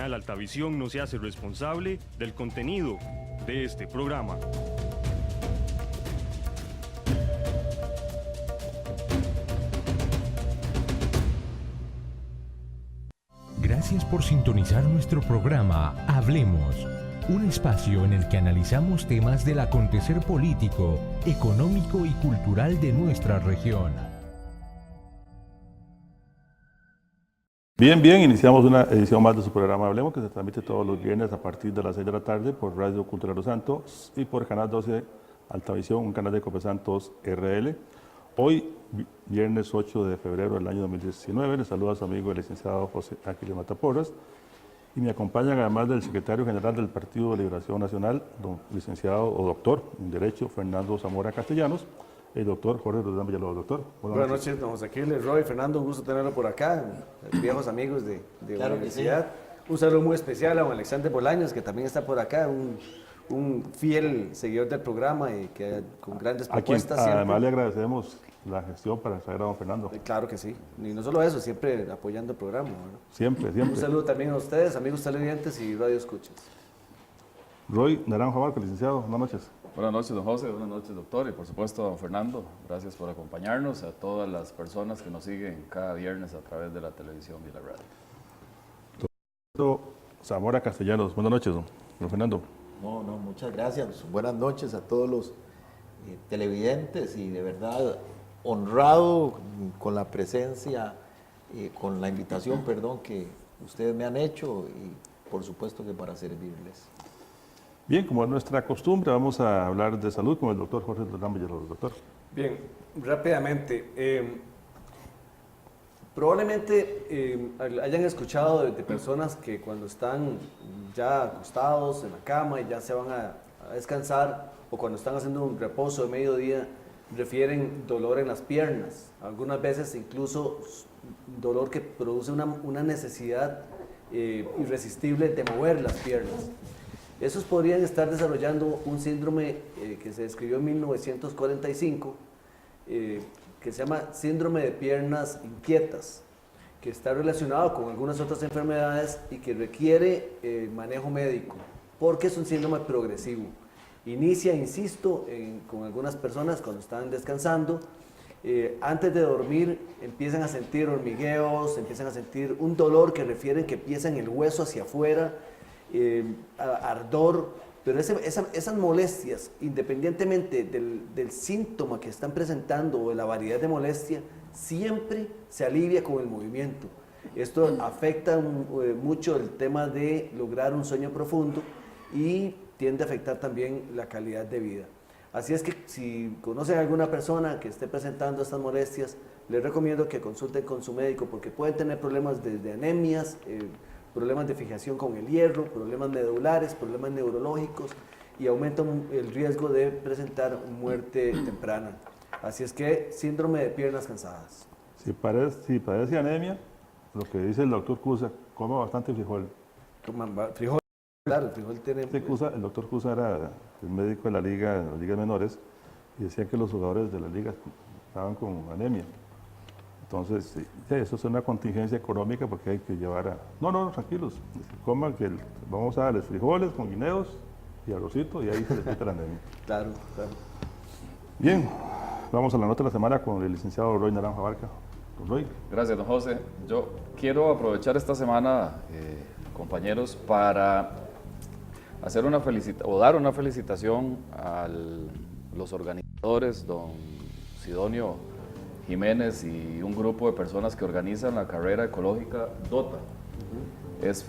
Canal Altavisión no se hace responsable del contenido de este programa. Gracias por sintonizar nuestro programa Hablemos, un espacio en el que analizamos temas del acontecer político, económico y cultural de nuestra región. Bien, iniciamos una edición más de su programa Hablemos, que se transmite todos los viernes a partir de las 6 de la tarde por Radio Cultural Los Santos y por Canal 12 Altavisión, un canal de Copesantos RL. Hoy, viernes 8 de febrero del año 2019, les saluda a su amigo el licenciado José Aquiles Mataporras y me acompañan además del secretario general del Partido de Liberación Nacional, don licenciado o doctor en Derecho Fernando Zamora Castellanos, el doctor Jorge Rodríguez Villalobos. Doctor, buenas noches, don José Aquiles, Roy, Fernando, un gusto tenerlo por acá, viejos amigos de la universidad. Sí. Un saludo muy especial a don Alexander Bolaños, que también está por acá, un fiel seguidor del programa y que con grandes propuestas. Además le agradecemos la gestión para traer a don Fernando. Claro que sí, y no solo eso, siempre apoyando el programa, ¿no? Siempre. Un saludo también a ustedes, amigos televidentes y radio escuchas. Roy Naranjo Abarca, licenciado, buenas noches. Buenas noches, don José, buenas noches, doctor, y por supuesto, don Fernando, gracias por acompañarnos, a todas las personas que nos siguen cada viernes a través de la televisión y la radio. Doctor Zamora Castellanos, buenas noches, don Fernando. No, muchas gracias, buenas noches a todos los televidentes y de verdad honrado con la presencia, con la invitación, perdón, que ustedes me han hecho y por supuesto que para servirles. Bien, como es nuestra costumbre, vamos a hablar de salud con el doctor Jorge Rodríguez Villalobos. Doctor. Bien, rápidamente. Probablemente hayan escuchado de personas que cuando están ya acostados en la cama y ya se van a descansar o cuando están haciendo un reposo de mediodía, refieren dolor en las piernas. Algunas veces incluso dolor que produce una necesidad irresistible de mover las piernas. Esos podrían estar desarrollando un síndrome que se describió en 1945, que se llama síndrome de piernas inquietas, que está relacionado con algunas otras enfermedades y que requiere manejo médico, porque es un síndrome progresivo. Inicia, insisto, con algunas personas cuando están descansando, antes de dormir empiezan a sentir hormigueos, empiezan a sentir un dolor que refieren que empieza en el hueso hacia afuera, ardor, pero esas molestias, independientemente del síntoma que están presentando o de la variedad de molestia, siempre se alivia con el movimiento. Esto afecta mucho el tema de lograr un sueño profundo y tiende a afectar también la calidad de vida. Así es que si conocen a alguna persona que esté presentando estas molestias, les recomiendo que consulten con su médico porque pueden tener problemas desde anemias, problemas de fijación con el hierro, problemas medulares, problemas neurológicos y aumentan el riesgo de presentar muerte temprana. Así es que síndrome de piernas cansadas. Si padece anemia, lo que dice el doctor Cusa, coma bastante frijol. Frijol, claro, el frijol tiene... El doctor Cusa era el médico de las ligas menores y decía que los jugadores de la liga estaban con anemia. Entonces, sí, eso es una contingencia económica porque hay que llevar a... No, tranquilos, coman que vamos a darles frijoles con guineos y arrocito y ahí se les quita la anemia. Claro. Bien, vamos a la nota de la semana con el licenciado Roy Naranjo Abarca. Roy. Gracias, don José. Yo quiero aprovechar esta semana, compañeros, para hacer dar una felicitación a los organizadores, don Sidonio Jiménez y un grupo de personas que organizan la carrera ecológica DOTA.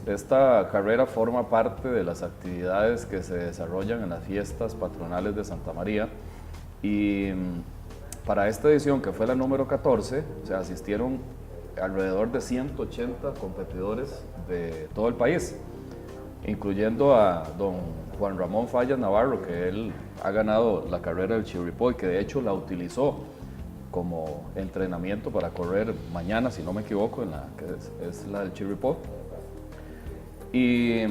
Esta carrera forma parte de las actividades que se desarrollan en las fiestas patronales de Santa María y para esta edición, que fue la número 14, se asistieron alrededor de 180 competidores de todo el país, incluyendo a don Juan Ramón Fallas Navarro, que él ha ganado la carrera del Chirripó y que de hecho la utilizó como entrenamiento para correr mañana, si no me equivoco, que es la del Chirripó. Y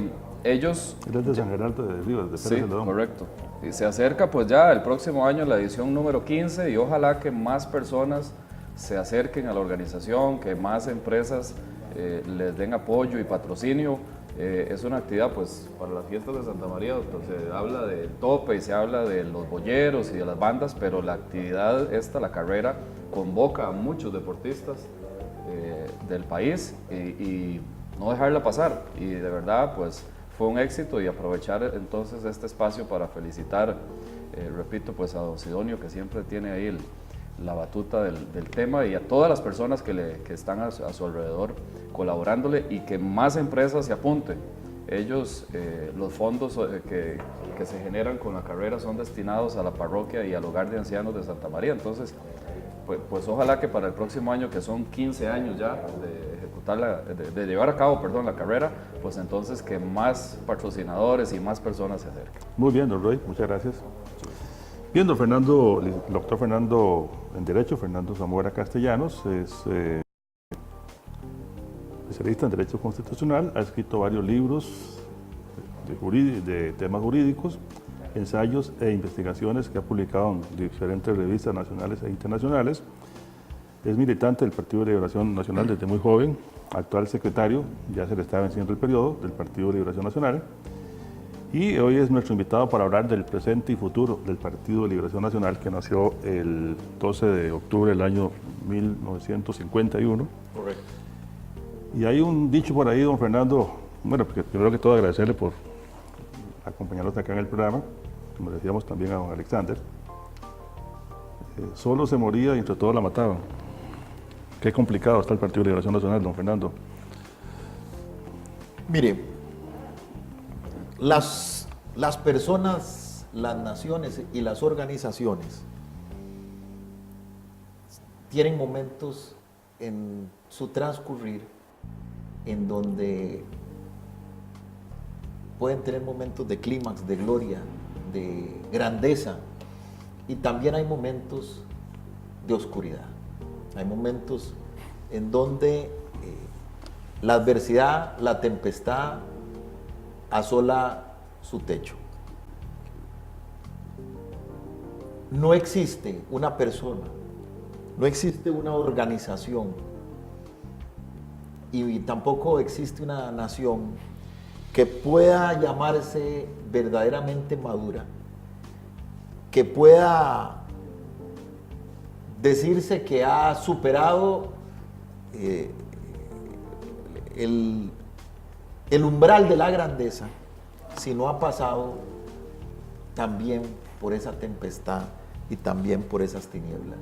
ellos... Él es de San Geraldo de Rivas, de Pérez Celedón. Sí, correcto. Y se acerca pues ya el próximo año la edición número 15 y ojalá que más personas se acerquen a la organización, que más empresas les den apoyo y patrocinio es una actividad pues para las fiestas de Santa María, donde se habla del tope y se habla de los boyeros y de las bandas, pero la actividad esta, la carrera, convoca a muchos deportistas del país y no dejarla pasar. Y de verdad pues fue un éxito, y aprovechar entonces este espacio para felicitar, repito, pues a don Sidonio, que siempre tiene ahí la batuta del tema, y a todas las personas que están a su alrededor colaborándole, y que más empresas se apunten. Ellos, los fondos que se generan con la carrera son destinados a la parroquia y al hogar de ancianos de Santa María. Entonces, pues ojalá que para el próximo año, que son 15 años ya de ejecutar de llevar a cabo, perdón, la carrera, pues entonces que más patrocinadores y más personas se acerquen. Muy bien, don Roy, muchas gracias. Bien, don Fernando, el doctor Fernando en Derecho, Fernando Zamora Castellanos, es especialista en Derecho Constitucional, ha escrito varios libros de temas jurídicos, ensayos e investigaciones que ha publicado en diferentes revistas nacionales e internacionales. Es militante del Partido de Liberación Nacional desde muy joven, actual secretario, ya se le está venciendo el periodo, del Partido de Liberación Nacional. Y hoy es nuestro invitado para hablar del presente y futuro del Partido de Liberación Nacional, que nació el 12 de octubre del año 1951. Correcto. Y hay un dicho por ahí, don Fernando, bueno, porque primero que todo agradecerle por acompañarnos acá en el programa, como le decíamos también a don Alexander. Solo se moría y entre todos la mataban. Qué complicado está el Partido de Liberación Nacional, don Fernando. Mire, las personas, las naciones y las organizaciones tienen momentos en su transcurrir en donde pueden tener momentos de clímax, de gloria, de grandeza, y también hay momentos de oscuridad. Hay momentos en donde la adversidad, la tempestad asola su techo. No existe una persona, no existe una organización, y tampoco existe una nación que pueda llamarse verdaderamente madura, que pueda decirse que ha superado el umbral de la grandeza, si no ha pasado también por esa tempestad y también por esas tinieblas.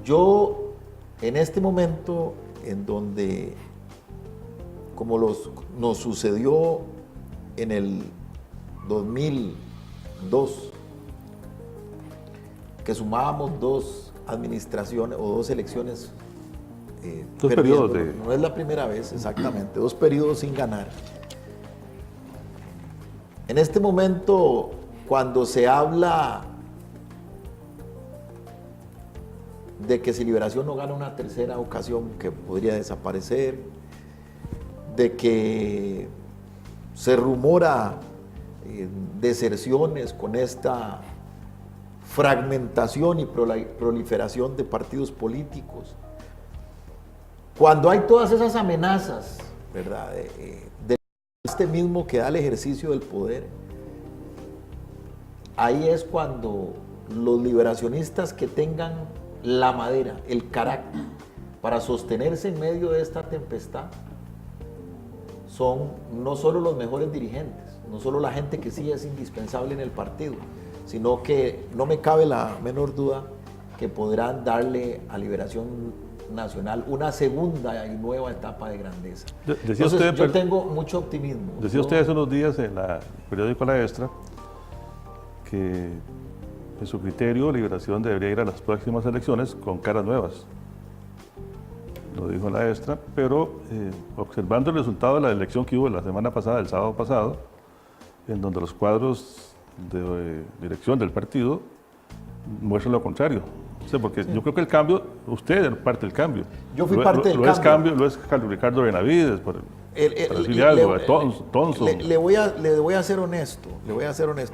Yo, en este momento en donde, como nos sucedió en el 2002, que sumábamos 2 administraciones o 2 elecciones, Dos periodos no es la primera vez, exactamente, 2 periodos sin ganar. En este momento, cuando se habla de que si Liberación no gana una tercera ocasión, que podría desaparecer, de que se rumora deserciones con esta fragmentación y proliferación de partidos políticos, cuando hay todas esas amenazas, ¿verdad?, de este mismo que da el ejercicio del poder, ahí es cuando los liberacionistas que tengan la madera, el carácter para sostenerse en medio de esta tempestad, son no solo los mejores dirigentes, no solo la gente que sí es indispensable en el partido, sino que no me cabe la menor duda que podrán darle a Liberación Nacional una segunda y nueva etapa de grandeza. Decía Entonces, usted, yo tengo mucho optimismo. Decía usted hace unos días en el periódico La Extra que en su criterio Liberación debería ir a las próximas elecciones con caras nuevas. Lo dijo La Extra, pero observando el resultado de la elección que hubo la semana pasada, el sábado pasado, en donde los cuadros de dirección del partido muestran lo contrario. O sea, porque yo creo que el cambio, usted es parte del cambio. Yo fui parte del cambio. Lo es Carlos Ricardo Benavides, por decirle algo, Thompson. Le voy a ser honesto,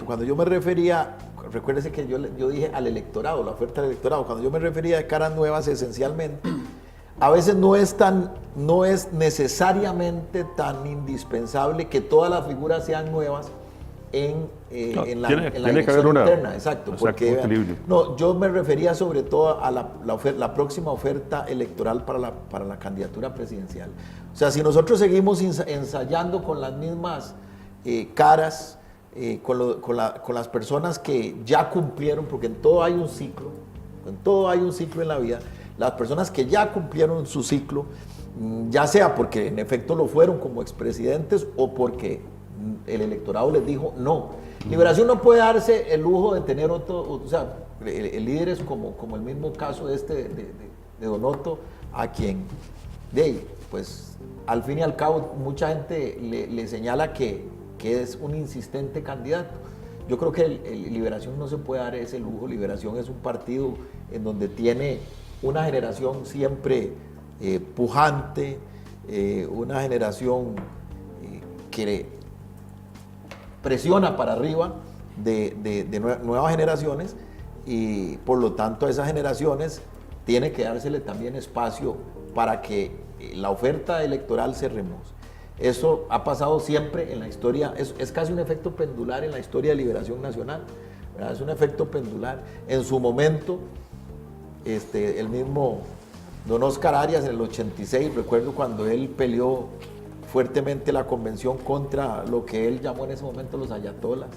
Cuando yo me refería, recuérdese que yo dije al electorado, la oferta del electorado, cuando yo me refería a caras nuevas, esencialmente a veces no es necesariamente tan indispensable que todas las figuras sean nuevas en la elección interna. Exacto, porque no, yo me refería sobre todo a la próxima oferta electoral para la candidatura presidencial. O sea, si nosotros seguimos ensayando con las mismas caras, con las personas que ya cumplieron, porque en todo hay un ciclo, en la vida, las personas que ya cumplieron su ciclo, ya sea porque en efecto lo fueron como expresidentes o porque el electorado les dijo no. Liberación no puede darse el lujo de tener otro, o sea, el líder es como el mismo caso de Donoto, a quien, pues al fin y al cabo mucha gente le señala que es un insistente candidato. Yo creo que Liberación no se puede dar ese lujo. Liberación es un partido en donde tiene una generación siempre pujante, una generación que presiona para arriba de nuevas generaciones, y por lo tanto a esas generaciones tiene que dársele también espacio para que la oferta electoral se remoce. Eso ha pasado siempre en la historia, es casi un efecto pendular en la historia de Liberación Nacional, ¿verdad? Es un efecto pendular. En su momento, el mismo don Oscar Arias en el 86, recuerdo cuando él peleó fuertemente la convención contra lo que él llamó en ese momento los ayatolas,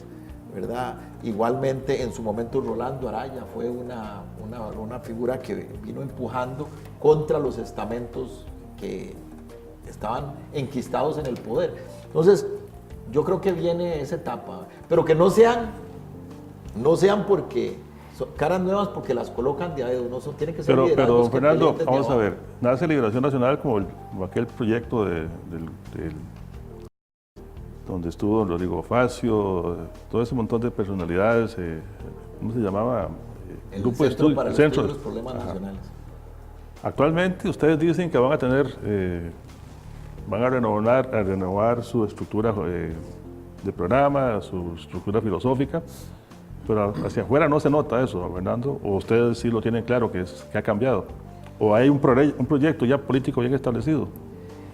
¿verdad? Igualmente en su momento Rolando Araya fue una figura que vino empujando contra los estamentos que estaban enquistados en el poder. Entonces, yo creo que viene esa etapa, pero que no sean porque son caras nuevas porque las colocan de a dedo, no son, tiene que ser pero Fernando, vamos a ver, nace Liberación Nacional como aquel proyecto donde estuvo Rodrigo Facio, todo ese montón de personalidades, ¿cómo se llamaba? El Grupo de Estudio para el Estudio de los Problemas Nacionales. Actualmente ustedes dicen que van a renovar su estructura de programa, su estructura filosófica, pero hacia afuera no se nota eso, Fernando, o ustedes sí lo tienen claro que ha cambiado, o hay un proyecto ya político bien establecido.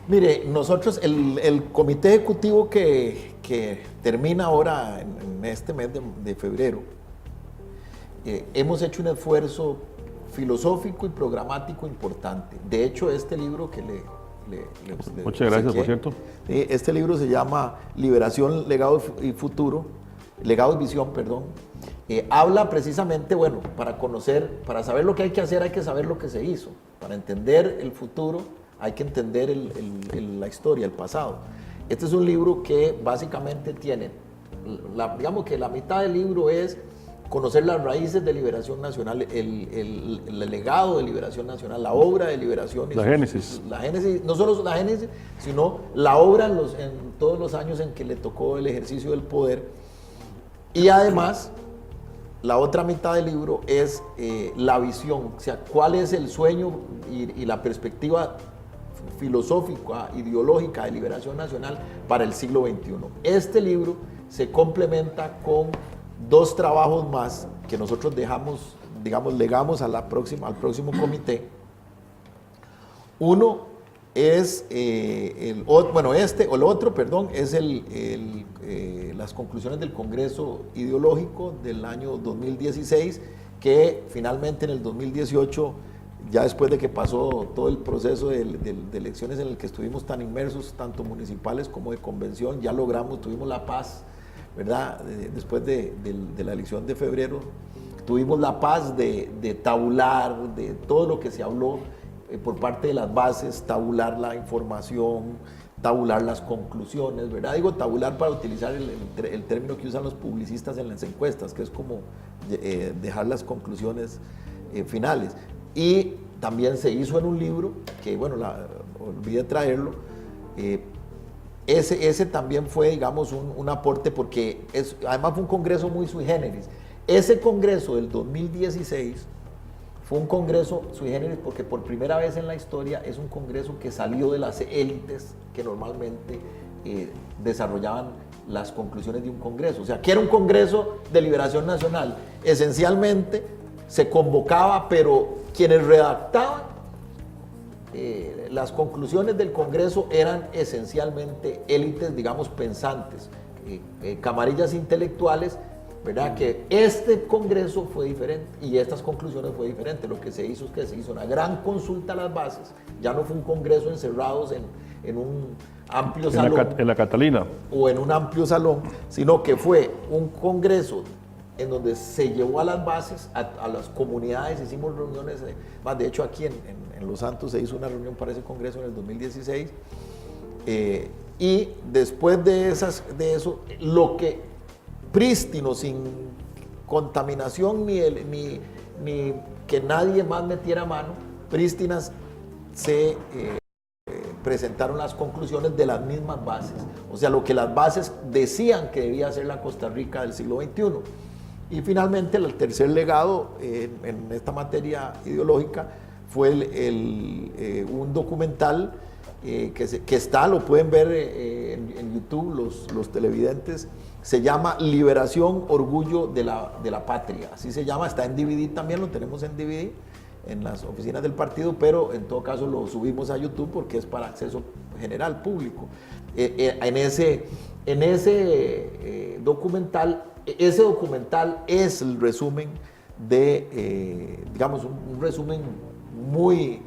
Mire, nosotros, el comité ejecutivo que termina ahora en este mes de febrero, hemos hecho un esfuerzo filosófico y programático importante. De hecho, este libro que muchas gracias, por cierto. Este libro se llama Liberación, Legado y Visión, perdón. Habla precisamente, bueno, para saber lo que hay que hacer, hay que saber lo que se hizo. Para entender el futuro, hay que entender la historia, el pasado. Este es un libro que básicamente tiene, digamos que la mitad del libro es conocer las raíces de Liberación Nacional, el legado de Liberación Nacional, la obra de Liberación. La génesis. La génesis, no solo la génesis, sino la obra en todos los años en que le tocó el ejercicio del poder. Y además, la otra mitad del libro es la visión, o sea, cuál es el sueño y la perspectiva filosófica, ideológica de Liberación Nacional para el siglo XXI. Este libro se complementa con dos trabajos más que nosotros legamos al próximo comité. Uno es el otro, es las conclusiones del Congreso Ideológico del año 2016, que finalmente en el 2018, ya después de que pasó todo el proceso de elecciones en el que estuvimos tan inmersos, tanto municipales como de convención, ya tuvimos la paz, ¿verdad? Después de la elección de febrero, tuvimos la paz de tabular de todo lo que se habló por parte de las bases, tabular la información, tabular las conclusiones, ¿verdad? Digo tabular para utilizar el término que usan los publicistas en las encuestas, que es como dejar las conclusiones finales. Y también se hizo en un libro, que bueno, olvidé traerlo, ese también fue, digamos, un aporte, porque además fue un congreso muy sui generis. Ese congreso del 2016 fue un congreso sui generis porque por primera vez en la historia es un congreso que salió de las élites que normalmente desarrollaban las conclusiones de un congreso. O sea, que era un congreso de Liberación Nacional. Esencialmente se convocaba, pero quienes redactaban las conclusiones del Congreso eran esencialmente élites, digamos, pensantes, camarillas intelectuales, ¿verdad? Que este Congreso fue diferente y estas conclusiones fue diferente. Lo que se hizo es que se hizo una gran consulta a las bases, ya no fue un Congreso encerrados en un amplio salón. En la Catalina. O en un amplio salón, sino que fue un Congreso en donde se llevó a las bases, a las comunidades, hicimos reuniones, más de hecho aquí en Los Santos se hizo una reunión para ese Congreso en el 2016, y después de eso, lo que prístino, sin contaminación ni que nadie más metiera mano, prístinas se presentaron las conclusiones de las mismas bases, o sea, lo que las bases decían que debía ser la Costa Rica del siglo XXI. Y finalmente el tercer legado en esta materia ideológica fue un documental que está, lo pueden ver en YouTube los televidentes, se llama Liberación, Orgullo de la Patria, así se llama, está en DVD también, lo tenemos en DVD en las oficinas del partido, pero en todo caso lo subimos a YouTube porque es para acceso general, público. En ese documental, ese documental es el resumen digamos, un resumen muy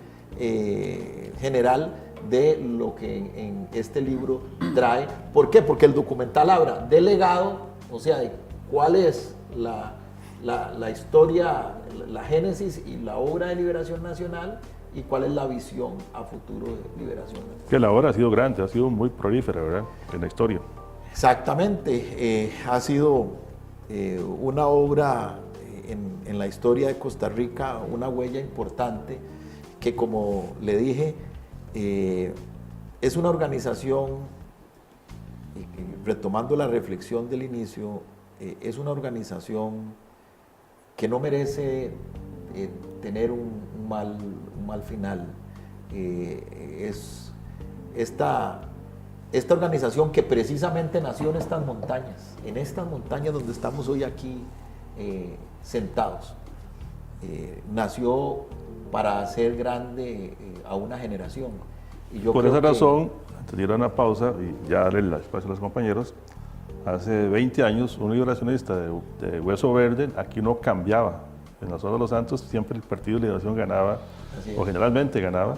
general de lo que en este libro trae. ¿Por qué? Porque el documental habla del legado, o sea, de cuál es la historia, la génesis y la obra de Liberación Nacional y cuál es la visión a futuro de Liberación Nacional. Que la obra ha sido grande, ha sido muy prolífera, ¿verdad? En la historia. Exactamente, ha sido una obra en la historia de Costa Rica, una huella importante que, como le dije, es una organización, retomando la reflexión del inicio, es una organización que no merece tener un mal final. Es esta organización que precisamente nació en estas montañas donde estamos hoy aquí sentados, nació para hacer grande a una generación. Y yo Por esa razón, antes de ir a una pausa y ya darle el espacio a los compañeros, hace 20 años un liberacionista de Hueso Verde aquí no cambiaba. En la zona de Los Santos siempre el Partido de Liberación ganaba, o generalmente ganaba.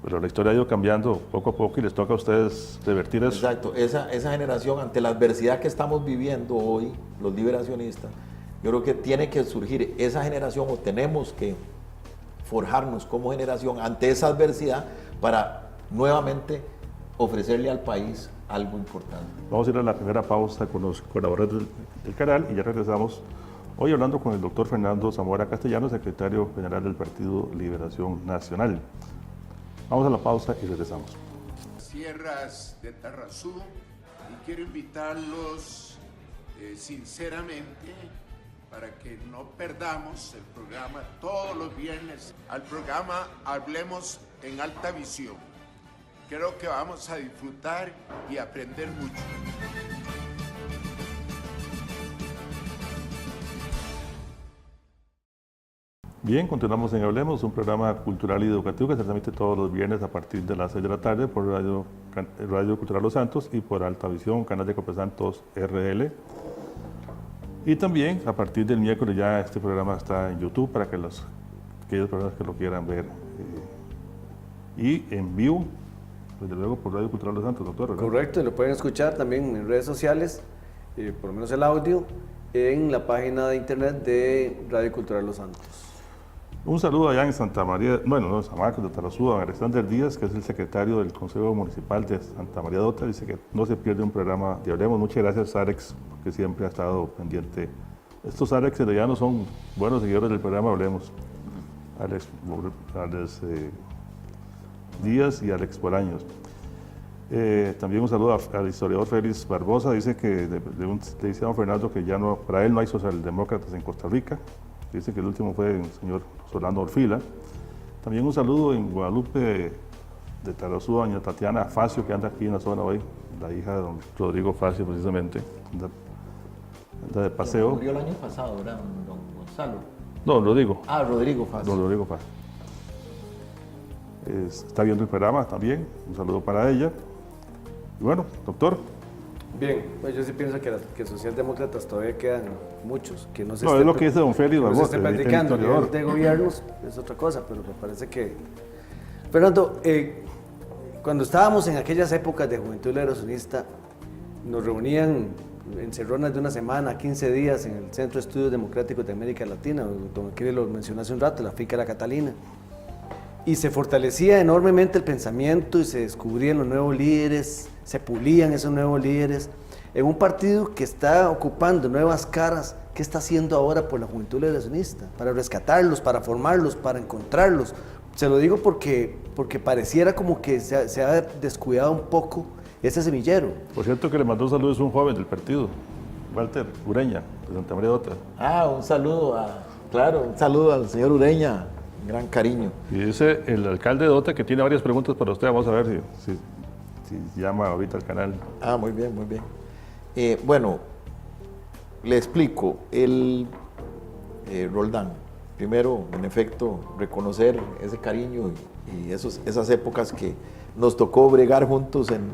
Pero la historia ha ido cambiando poco a poco y les toca a ustedes revertir eso. Exacto, esa generación, ante la adversidad que estamos viviendo hoy, los liberacionistas, yo creo que tiene que surgir esa generación, o tenemos que forjarnos como generación ante esa adversidad para nuevamente ofrecerle al país algo importante. Vamos a ir a la primera pausa con los colaboradores del canal y ya regresamos hoy hablando con el doctor Fernando Zamora Castellanos, secretario general del Partido Liberación Nacional. Vamos a la pausa y regresamos. Sierras de Tarrazú, y quiero invitarlos sinceramente para que no perdamos el programa todos los viernes, al programa Hablemos en Alta Visión. Creo que vamos a disfrutar y aprender mucho. Bien, continuamos en Hablemos, un programa cultural y educativo que se transmite todos los viernes a partir de las 6 de la tarde por Radio Cultural Los Santos y por Alta Visión, canal de Copesantos RL. Y también a partir del miércoles ya este programa está en YouTube para que aquellas personas que lo quieran ver. Y en vivo, desde luego por Radio Cultural Los Santos, doctor, ¿verdad? Correcto, y lo pueden escuchar también en redes sociales, por lo menos el audio, en la página de internet de Radio Cultural Los Santos. Un saludo allá en Santa María, bueno, no, San Marcos de Tarrazú, a Alexander Díaz, que es el secretario del Consejo Municipal de Santa María de Ota, dice que no se pierde un programa de Hablemos. Muchas gracias, Alex, porque siempre ha estado pendiente. Estos Alex ya no son buenos seguidores del programa Hablemos. Alex Díaz y Alex Bolaños. También un saludo al historiador Félix Barbosa, dice que le dice a don Fernando que ya no, para él no hay socialdemócratas en Costa Rica. Dice que el último fue el señor Solano Orfila. También un saludo en Guadalupe de Tarrazú, a doña Tatiana Facio, que anda aquí en la zona hoy, la hija de don Rodrigo Facio, precisamente, anda de paseo. Murió el año pasado, ¿verdad, don Gonzalo? No, Rodrigo. Ah, Rodrigo Facio. Don Rodrigo Facio. está viendo el programa también, un saludo para ella. Y bueno, doctor. Bien, pues yo sí pienso que socialdemócratas todavía quedan muchos, que no se No, es lo que dice don Félix no se Barbosa, esté platicando el historiador. de gobiernos, es otra cosa, pero me parece que... Fernando, cuando estábamos en aquellas épocas de Juventud Liberacionista, nos reunían encerronas de una semana, 15 días en el Centro de Estudios Democráticos de América Latina, don Kiri lo mencionó hace un rato, la finca La Catalina, y se fortalecía enormemente el pensamiento y se descubrían los nuevos líderes, se pulían esos nuevos líderes, en un partido que está ocupando nuevas caras. ¿Qué está haciendo ahora por la Juventud Liberacionista? Para rescatarlos, para formarlos, para encontrarlos. Se lo digo porque pareciera como que se ha descuidado un poco ese semillero. Por cierto que le mandó saludos a un joven del partido, Walter Ureña, de Santa María de Ota. Un saludo, un saludo al señor Ureña, un gran cariño. Y dice el alcalde de Ota que tiene varias preguntas para usted, vamos a ver si llama ahorita al canal. Muy bien, muy bien. Bueno, le explico, Roldán, primero, en efecto, reconocer ese cariño y esas épocas que nos tocó bregar juntos en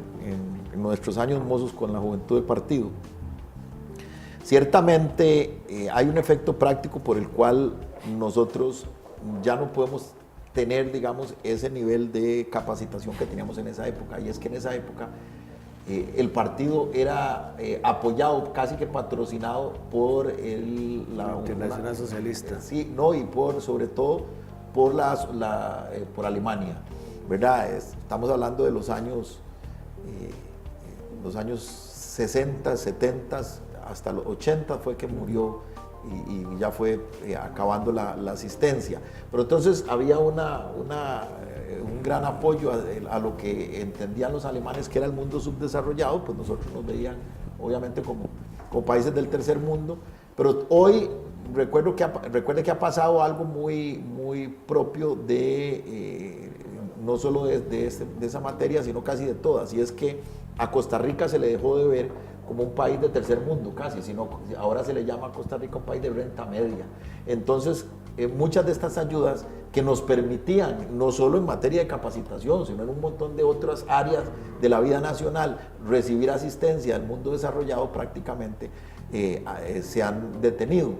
nuestros años mozos con la juventud del partido. Ciertamente hay un efecto práctico por el cual nosotros ya no podemos tener, digamos, ese nivel de capacitación que teníamos en esa época, y es que en esa época el partido era apoyado, casi que patrocinado por la Internacional Socialista. Sí, no, y sobre todo por Alemania, ¿verdad? Estamos hablando de los años 60, 70, hasta los 80 fue que murió y ya fue acabando la asistencia. Pero entonces había un gran apoyo a lo que entendían los alemanes que era el mundo subdesarrollado, pues nosotros nos veían obviamente como países del tercer mundo, pero hoy recuerde que ha pasado algo muy, muy propio no solo de esa materia, sino casi de todas, y es que a Costa Rica se le dejó de ver como un país de tercer mundo casi, sino ahora se le llama a Costa Rica un país de renta media. Entonces, muchas de estas ayudas que nos permitían, no solo en materia de capacitación, sino en un montón de otras áreas de la vida nacional, recibir asistencia del mundo desarrollado, prácticamente se han detenido.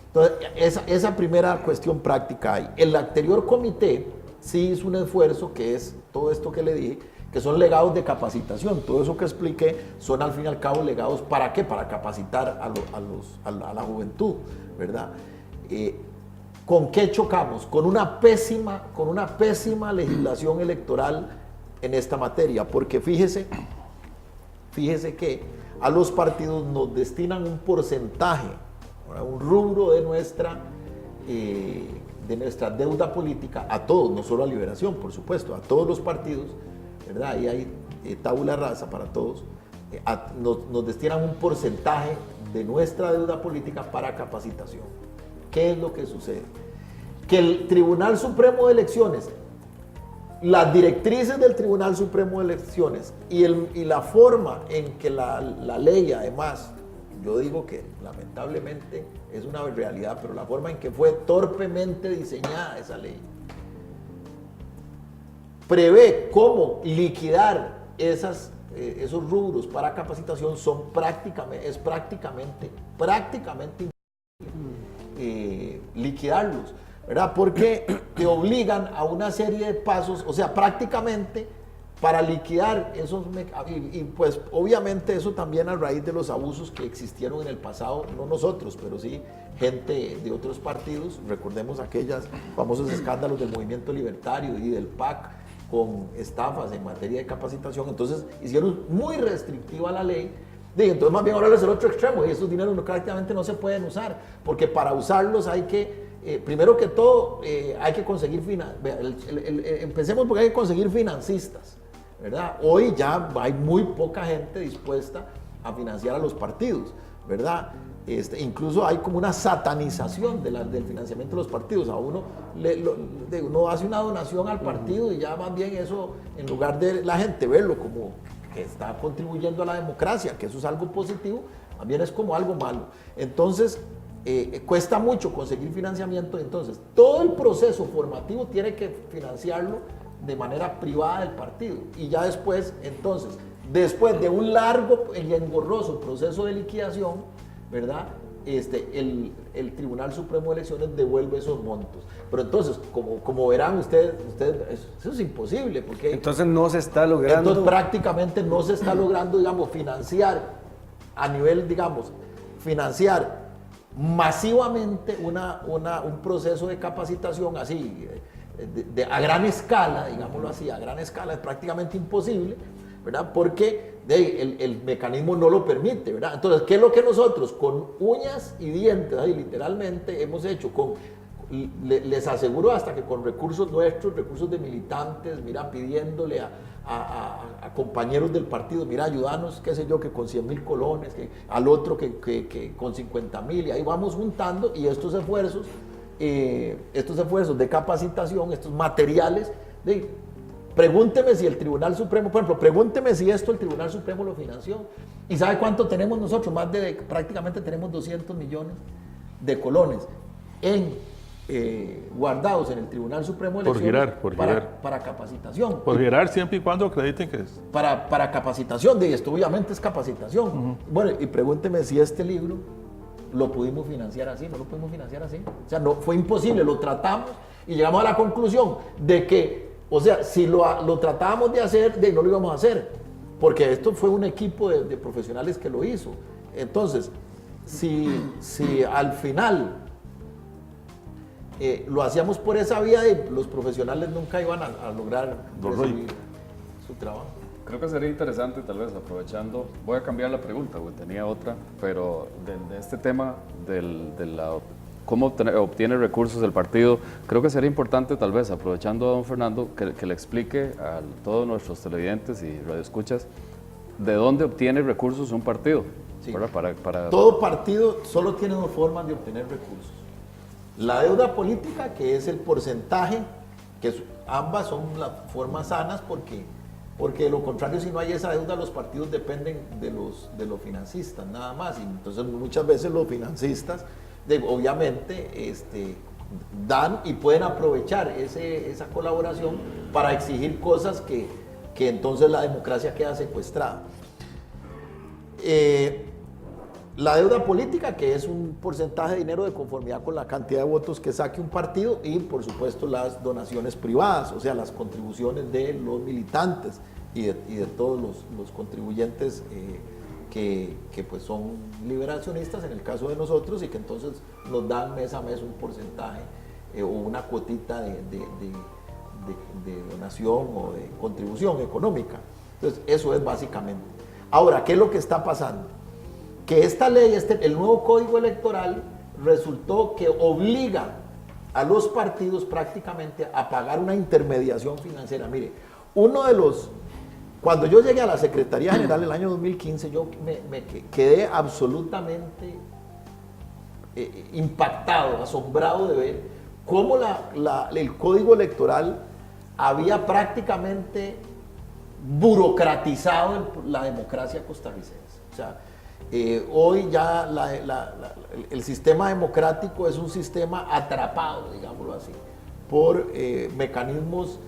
Entonces, esa primera cuestión práctica hay. El anterior comité sí hizo un esfuerzo, que es todo esto que le dije, que son legados de capacitación. Todo eso que expliqué son al fin y al cabo legados, ¿para qué? Para capacitar a la juventud, ¿verdad? ¿Con qué chocamos? Con una pésima legislación electoral en esta materia, porque fíjese que a los partidos nos destinan un porcentaje, un rubro de nuestra deuda política, a todos, no solo a Liberación, por supuesto, a todos los partidos, ¿verdad? Ahí hay tabula rasa para todos. Nos destinan un porcentaje de nuestra deuda política para capacitación. ¿Qué es lo que sucede? Que el Tribunal Supremo de Elecciones, las directrices del Tribunal Supremo de Elecciones y la forma en que la ley, además, yo digo que lamentablemente es una realidad, pero la forma en que fue torpemente diseñada esa ley, prevé cómo liquidar esos rubros para capacitación es prácticamente liquidarlos, ¿verdad? Porque te obligan a una serie de pasos, o sea, prácticamente para liquidar esos, y pues obviamente eso también a raíz de los abusos que existieron en el pasado, no nosotros, pero sí gente de otros partidos. Recordemos aquellos famosos escándalos del Movimiento Libertario y del PAC con estafas en materia de capacitación. Entonces hicieron muy restrictiva la ley. Entonces más bien ahora es el otro extremo, y esos dineros prácticamente no se pueden usar, porque para usarlos hay que, primero que todo, hay que conseguir empecemos porque hay que conseguir financistas, ¿verdad? Hoy ya hay muy poca gente dispuesta a financiar a los partidos, ¿verdad? Incluso hay como una satanización del financiamiento de los partidos. A uno hace una donación al partido y ya más bien eso, en lugar de la gente verlo como que está contribuyendo a la democracia, que eso es algo positivo, también es como algo malo. Entonces, cuesta mucho conseguir financiamiento. Entonces, todo el proceso formativo tiene que financiarlo de manera privada del partido. Y ya después, entonces, después de un largo y engorroso proceso de liquidación, ¿verdad? El Tribunal Supremo de Elecciones devuelve esos montos. Pero entonces, como verán ustedes, eso es imposible, porque Entonces no se está logrando. entonces prácticamente no se está logrando, digamos, financiar a nivel, digamos, financiar masivamente un proceso de capacitación así, a gran escala, digámoslo así, a gran escala es prácticamente imposible, ¿verdad? Porque el mecanismo no lo permite, ¿verdad? Entonces, ¿qué es lo que nosotros con uñas y dientes, ahí, literalmente, hemos hecho? Les aseguro hasta que con recursos nuestros, recursos de militantes, mira, pidiéndole a compañeros del partido, mira, ayúdanos, qué sé yo, que con 100.000 colones, que al otro que con 50.000, y ahí vamos juntando, y estos esfuerzos de capacitación, estos materiales, pregúnteme si el Tribunal Supremo, por ejemplo, pregúnteme si esto el Tribunal Supremo lo financió, y ¿sabe cuánto tenemos nosotros? Prácticamente tenemos 200 millones de colones guardados en el Tribunal Supremo de Elecciones para capacitación. Por girar siempre y cuando acrediten que es. Para capacitación, de esto obviamente es capacitación. Bueno, y pregúnteme si este libro lo pudimos financiar así, no lo pudimos financiar así. O sea, no, fue imposible, lo tratamos y llegamos a la conclusión de que, o sea, si lo tratábamos de hacer, no lo íbamos a hacer, porque esto fue un equipo de profesionales que lo hizo. Entonces, si al final lo hacíamos por esa vía, los profesionales nunca iban a lograr recibir su trabajo. Creo que sería interesante, tal vez aprovechando, voy a cambiar la pregunta, porque tenía otra, pero de este tema cómo obtiene recursos el partido, creo que sería importante, tal vez aprovechando a don Fernando, que le explique a todos nuestros televidentes y radioescuchas de dónde obtiene recursos un partido. Sí. Para... Todo partido solo tiene dos formas de obtener recursos. La deuda política, que es el porcentaje, que ambas son las formas sanas, porque de lo contrario, si no hay esa deuda, los partidos dependen de los financistas, nada más. Y entonces muchas veces los financistas, obviamente, dan y pueden aprovechar esa colaboración para exigir cosas que entonces la democracia queda secuestrada. La deuda política, que es un porcentaje de dinero de conformidad con la cantidad de votos que saque un partido, y por supuesto las donaciones privadas, o sea, las contribuciones de los militantes y de todos los contribuyentes que pues son liberacionistas en el caso de nosotros, y que entonces nos dan mes a mes un porcentaje o una cuotita de donación o de contribución económica. Entonces eso es básicamente. Ahora, ¿qué es lo que está pasando? Que esta ley, el nuevo código electoral, resultó que obliga a los partidos prácticamente a pagar una intermediación financiera. Mire, cuando yo llegué a la Secretaría General en el año 2015, yo me quedé absolutamente impactado, asombrado de ver cómo el código electoral había prácticamente burocratizado la democracia costarricense. O sea, hoy ya el sistema democrático es un sistema atrapado, digámoslo así, por mecanismos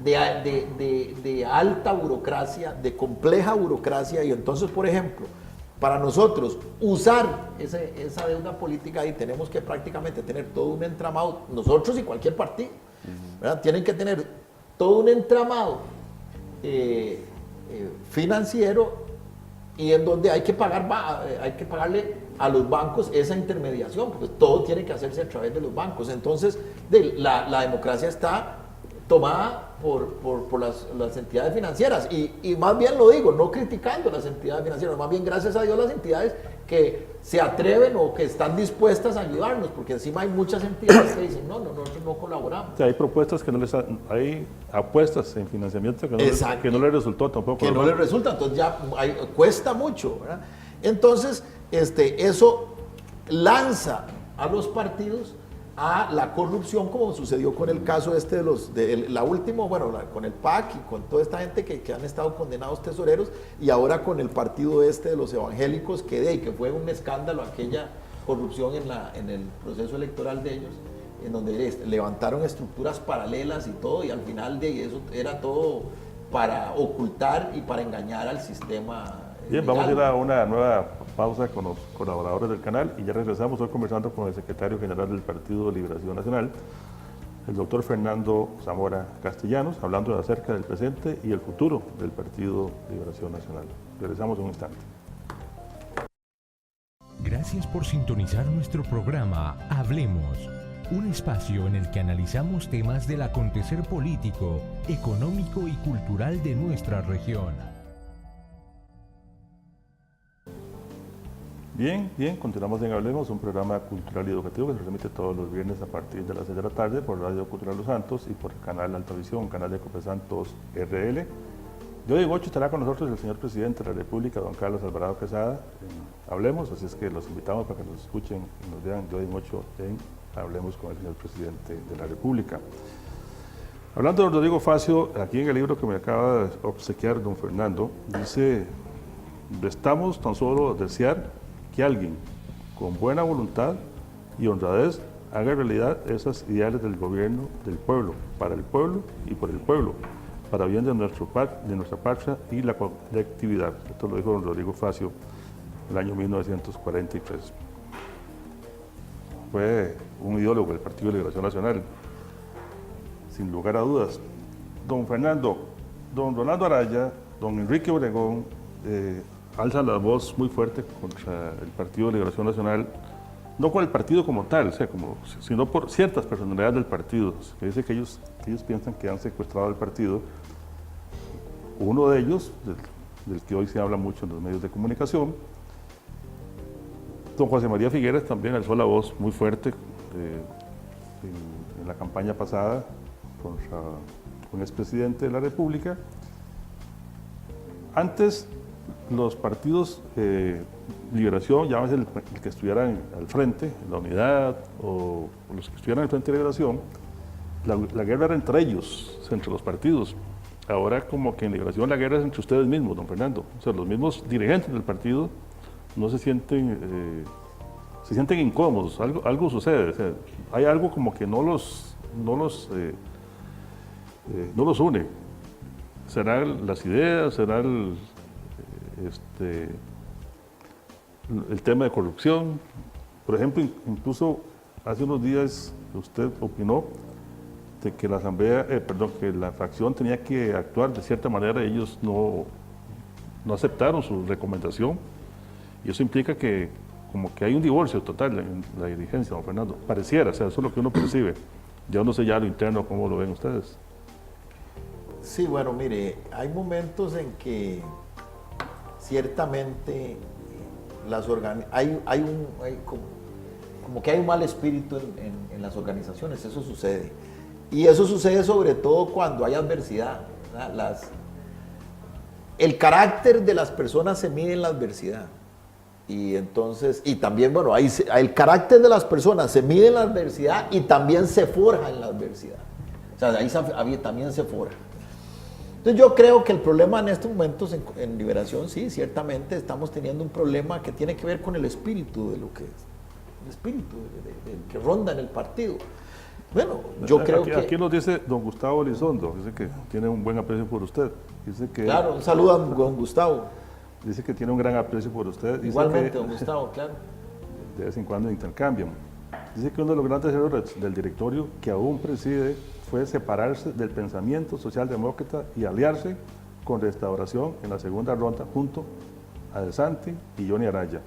de alta burocracia, de compleja burocracia. Y entonces, por ejemplo, para nosotros usar esa deuda política, y tenemos que prácticamente tener todo un entramado, nosotros y cualquier partido, ¿verdad? Tienen que tener todo un entramado financiero, y en donde hay que pagarle a los bancos esa intermediación, porque todo tiene que hacerse a través de los bancos. Entonces, la democracia está tomada por las entidades financieras, y más bien lo digo, no criticando las entidades financieras, más bien gracias a Dios las entidades que se atreven o que están dispuestas a ayudarnos, porque encima hay muchas entidades que dicen, nosotros no colaboramos. O sea, hay propuestas hay apuestas en financiamiento que no les resultó tampoco. Que no les resulta, entonces ya cuesta mucho, ¿verdad? Entonces, eso lanza a los partidos a la corrupción, como sucedió con el caso con el PAC y con toda esta gente que han estado condenados tesoreros, y ahora con el partido de los evangélicos, que fue un escándalo aquella corrupción en el proceso electoral de ellos, en donde levantaron estructuras paralelas y todo, y al final de eso era todo para ocultar y para engañar al sistema. Bien, vamos a ir a una nueva pausa con los colaboradores del canal y ya regresamos hoy conversando con el secretario general del Partido Liberación Nacional, el doctor Fernando Zamora Castellanos, hablando acerca del presente y el futuro del Partido Liberación Nacional. Regresamos en un instante. Gracias por sintonizar nuestro programa Hablemos, un espacio en el que analizamos temas del acontecer político, económico y cultural de nuestra región. Bien, continuamos en Hablemos, un programa cultural y educativo que se transmite todos los viernes a partir de las 6 de la tarde por Radio Cultural Los Santos y por el canal Altavisión, canal de Copesantos RL. De hoy en 8 estará con nosotros el señor presidente de la República, don Carlos Alvarado Quesada, en Hablemos, así es que los invitamos para que nos escuchen y nos vean de hoy en 8 en Hablemos con el señor presidente de la República. Hablando de Rodrigo Facio, aquí en el libro que me acaba de obsequiar don Fernando, dice: estamos tan solo a desear que alguien con buena voluntad y honradez haga realidad esas ideales del gobierno del pueblo, para el pueblo y por el pueblo, para bien de nuestra patria y la colectividad. Esto lo dijo don Rodrigo Facio en el año 1943. Fue un ideólogo del Partido de Liberación Nacional, sin lugar a dudas. Don Fernando, don Rolando Araya, don Enrique Obregón, alzan la voz muy fuerte contra el Partido de Liberación Nacional, no con el partido como tal, o sea, sino por ciertas personalidades del partido, que dice que ellos piensan que han secuestrado al partido. Uno de ellos, del que hoy se habla mucho en los medios de comunicación, don José María Figueres, también alzó la voz muy fuerte en la campaña pasada contra un expresidente de la República. Antes, los partidos Liberación, llámese el que estuvieran al frente, la Unidad, o los que estuvieran al frente de Liberación, la guerra era entre ellos, entre los partidos. Ahora como que en Liberación la guerra es entre ustedes mismos, don Fernando. O sea, los mismos dirigentes del partido no se sienten incómodos, algo sucede. O sea, hay algo como que no los une. ¿Serán las ideas? ¿Será el tema de corrupción? Por ejemplo, incluso hace unos días usted opinó de que que la fracción tenía que actuar de cierta manera. Ellos no aceptaron su recomendación, y eso implica que como que hay un divorcio total en la dirigencia, don Fernando. Pareciera, o sea, eso es lo que uno percibe. Ya no sé ya lo interno, ¿cómo lo ven ustedes? Sí, bueno, mire, hay momentos en que ciertamente como que hay un mal espíritu en las organizaciones, eso sucede. Y eso sucede sobre todo cuando hay adversidad, ¿verdad? El carácter de las personas se mide en la adversidad. Y entonces, y también, bueno, el carácter de las personas se mide en la adversidad y también se forja en la adversidad. O sea, ahí también se forja. Entonces yo creo que el problema en estos momentos en Liberación, sí, ciertamente estamos teniendo un problema que tiene que ver con el espíritu de lo que es, el espíritu que ronda en el partido. Bueno, yo creo que... Aquí nos dice don Gustavo Elizondo, dice que tiene un buen aprecio por usted. Dice que, claro, un saludo a don Gustavo. Dice que tiene un gran aprecio por usted. Dice igualmente, que, don Gustavo, claro. De vez en cuando intercambian. Dice que uno de los grandes errores del directorio que aún preside fue separarse del pensamiento socialdemócrata y aliarse con Restauración en la segunda ronda junto a De Santi y Johnny Araya.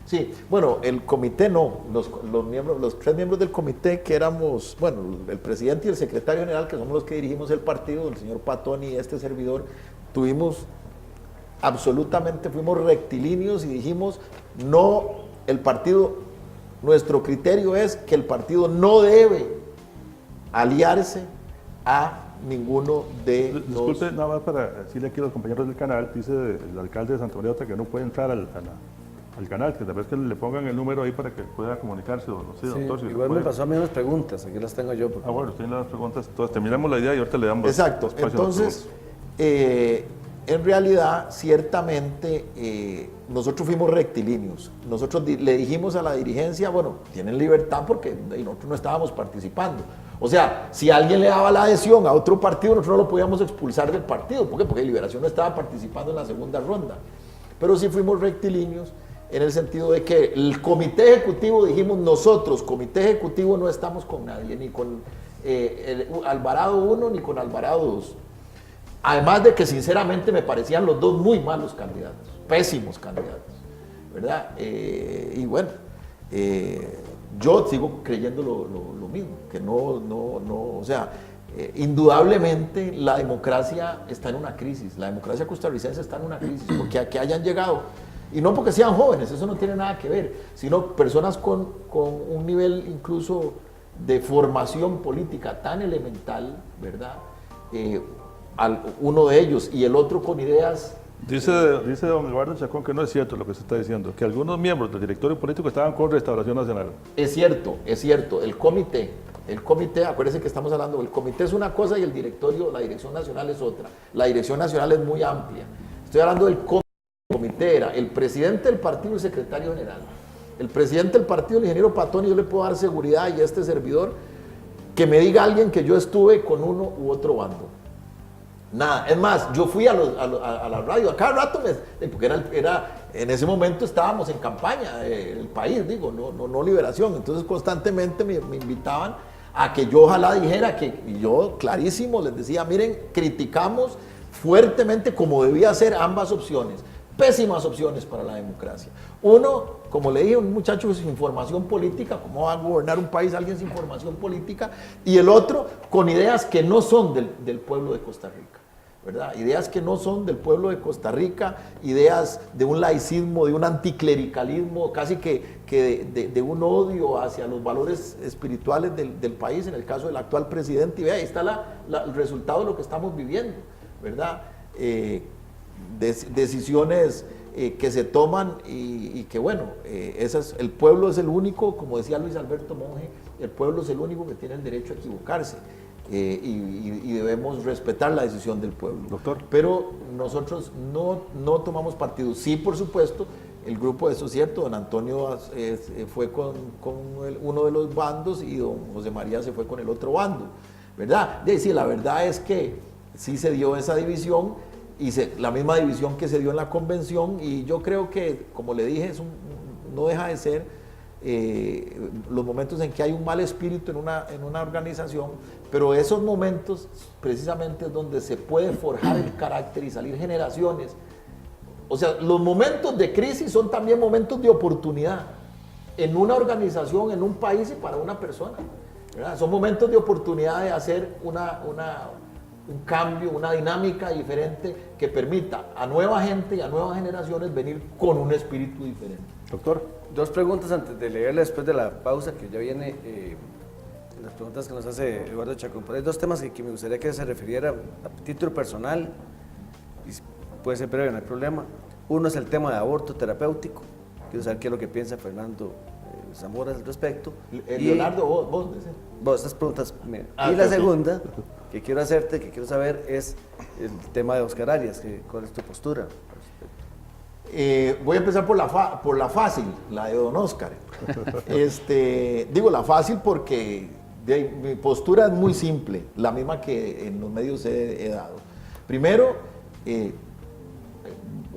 Sí, bueno, el comité no, los tres miembros del comité que éramos, bueno, el presidente y el secretario general, que somos los que dirigimos el partido, el señor Patón y este servidor, fuimos rectilíneos y dijimos, no, el partido, nuestro criterio es que el partido no debe aliarse a ninguno de los... Disculpe, nada más para decirle aquí a los compañeros del canal, dice el alcalde de Santa María que no puede entrar al canal, que tal vez que le pongan el número ahí para que pueda comunicarse. Sí, doctor, si igual me pasó a mí unas preguntas, aquí las tengo yo. Bueno, usted tiene las preguntas, entonces terminamos la idea y ahorita le damos exacto, espacio. entonces en realidad, ciertamente, nosotros fuimos rectilíneos. Nosotros le dijimos a la dirigencia, bueno, tienen libertad porque nosotros no estábamos participando. O sea, si alguien le daba la adhesión a otro partido, nosotros no lo podíamos expulsar del partido. ¿Por qué? Porque Liberación no estaba participando en la segunda ronda. Pero sí fuimos rectilíneos en el sentido de que el comité ejecutivo, dijimos nosotros, comité ejecutivo, no estamos con nadie, ni con Alvarado 1 ni con Alvarado 2. Además de que sinceramente me parecían los dos muy malos candidatos, pésimos candidatos, ¿verdad? Y bueno, yo sigo creyendo lo mismo, que o sea, indudablemente la democracia está en una crisis, la democracia costarricense está en una crisis, porque a que hayan llegado, y no porque sean jóvenes, eso no tiene nada que ver, sino personas con un nivel incluso de formación política tan elemental, ¿verdad? Uno de ellos y el otro con ideas. Dice don Eduardo Chacón que no es cierto lo que se está diciendo, que algunos miembros del directorio político estaban con Restauración Nacional. Es cierto, el comité, acuérdense que estamos hablando, el comité es una cosa y el directorio, la dirección nacional es otra. La dirección nacional es muy amplia. Estoy hablando del comité, era el presidente del partido y el secretario general. El presidente del partido, el ingeniero Patón, y yo le puedo dar seguridad y a este servidor, que me diga alguien que yo estuve con uno u otro bando. Nada, es más, yo fui a la radio, a cada rato, porque en ese momento estábamos en campaña, el país, digo, no Liberación, entonces constantemente me invitaban a que yo ojalá dijera y yo clarísimo les decía, miren, criticamos fuertemente como debía ser ambas opciones, pésimas opciones para la democracia. Uno, como le dije, un muchacho sin formación política, ¿cómo va a gobernar un país alguien sin formación política? Y el otro, con ideas que no son del pueblo de Costa Rica, ¿verdad? Ideas que no son del pueblo de Costa Rica, ideas de un laicismo, de un anticlericalismo, casi que de un odio hacia los valores espirituales del país, en el caso del actual presidente. Y vea, ahí está el resultado de lo que estamos viviendo, ¿verdad? Decisiones que se toman y que bueno, el pueblo es el único, como decía Luis Alberto Monge, el pueblo es el único que tiene el derecho a equivocarse y debemos respetar la decisión del pueblo. Doctor. Pero nosotros no tomamos partido. Sí, por supuesto, el grupo, eso es cierto, don Antonio fue con uno de los bandos y don José María se fue con el otro bando, ¿verdad? Sí, la verdad es que sí se dio esa división, y la misma división que se dio en la convención, y yo creo que, como le dije, no deja de ser los momentos en que hay un mal espíritu en una organización, pero esos momentos precisamente es donde se puede forjar el carácter y salir generaciones. O sea, los momentos de crisis son también momentos de oportunidad en una organización, en un país y para una persona, ¿verdad? Son momentos de oportunidad de hacer un cambio, una dinámica diferente que permita a nueva gente y a nuevas generaciones venir con un espíritu diferente. Doctor. Dos preguntas antes de leerle después de la pausa, que ya viene las preguntas que nos hace Eduardo Chacón. Pero hay dos temas que me gustaría que se refiriera a título personal, y puede ser breve, no hay problema. Uno es el tema de aborto terapéutico. Quiero saber qué es lo que piensa Fernando Zamora al respecto. Leonardo, vos decís. Vos, estas preguntas. Y la segunda que quiero hacerte, que quiero saber, es el tema de Oscar Arias. ¿Cuál es tu postura? Voy a empezar por la fácil, la de don Oscar. Digo la fácil porque mi postura es muy simple, la misma que en los medios he dado. Primero,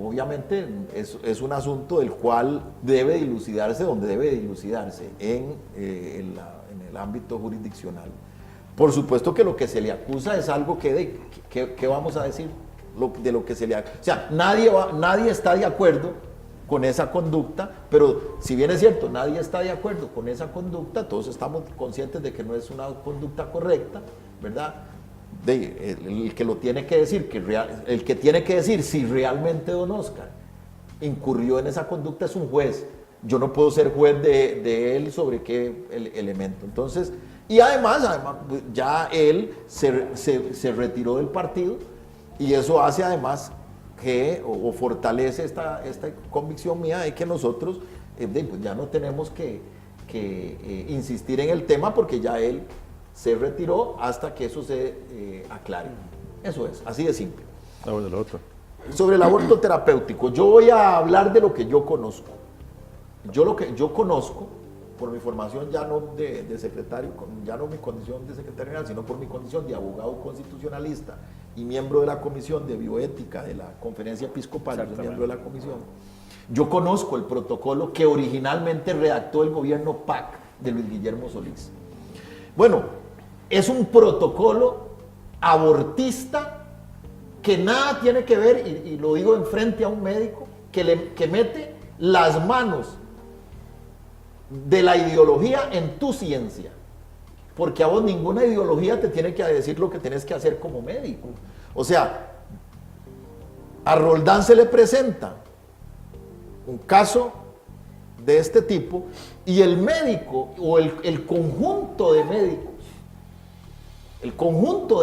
obviamente es un asunto del cual debe dilucidarse donde debe dilucidarse, en el ámbito jurisdiccional. Por supuesto que lo que se le acusa es algo que vamos a decir de lo que se le acusa. O sea, nadie está de acuerdo con esa conducta, pero si bien es cierto, nadie está de acuerdo con esa conducta, todos estamos conscientes de que no es una conducta correcta, ¿verdad? El que lo tiene que decir, el que tiene que decir si realmente don Oscar incurrió en esa conducta es un juez. Yo no puedo ser juez de él sobre qué elemento. Entonces, y además ya él se retiró del partido y eso hace además que, o fortalece esta convicción mía de que nosotros pues ya no tenemos que insistir en el tema porque ya él se retiró hasta que eso se aclare. Eso es, así de simple. Bueno, la otra. sobre el aborto terapéutico, yo voy a hablar de lo que yo conozco. Lo que yo conozco, por mi formación ya no de secretario, ya no mi condición de secretario general, sino por mi condición de abogado constitucionalista y miembro de la Comisión de Bioética de la Conferencia Episcopal, yo soy miembro de la comisión. Yo conozco el protocolo que originalmente redactó el gobierno PAC de Luis Guillermo Solís. Bueno, es un protocolo abortista que nada tiene que ver, y lo digo en frente a un médico, que mete las manos de la ideología en tu ciencia. Porque a vos ninguna ideología te tiene que decir lo que tienes que hacer como médico. O sea, a Roldán se le presenta un caso de este tipo y el médico o el conjunto de